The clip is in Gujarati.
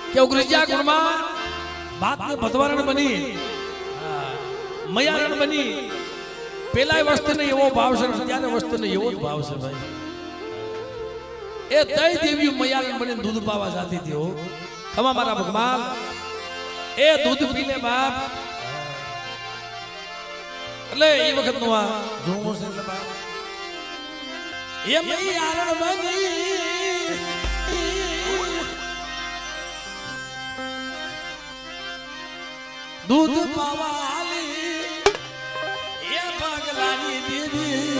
કે ઉગ્રજા ગુણમાં બાતને ભતવારણ બની મયારણ બની પેલા વસ્તુને એવો ભાવ છે ત્યારે વસ્તુને એવો જ ભાવ છે ભાઈ એ તઈ દેવી મયારણ બની દૂધ પાવા જાતી હતી હો ખમા મારા ભગવાન એ દૂધ પી લે બાપ એટલે એ વખત નું આ જોવું છે એટલે બાપ એ મયારણ બની દૂધ પાવાલી એ પગલાની દીદી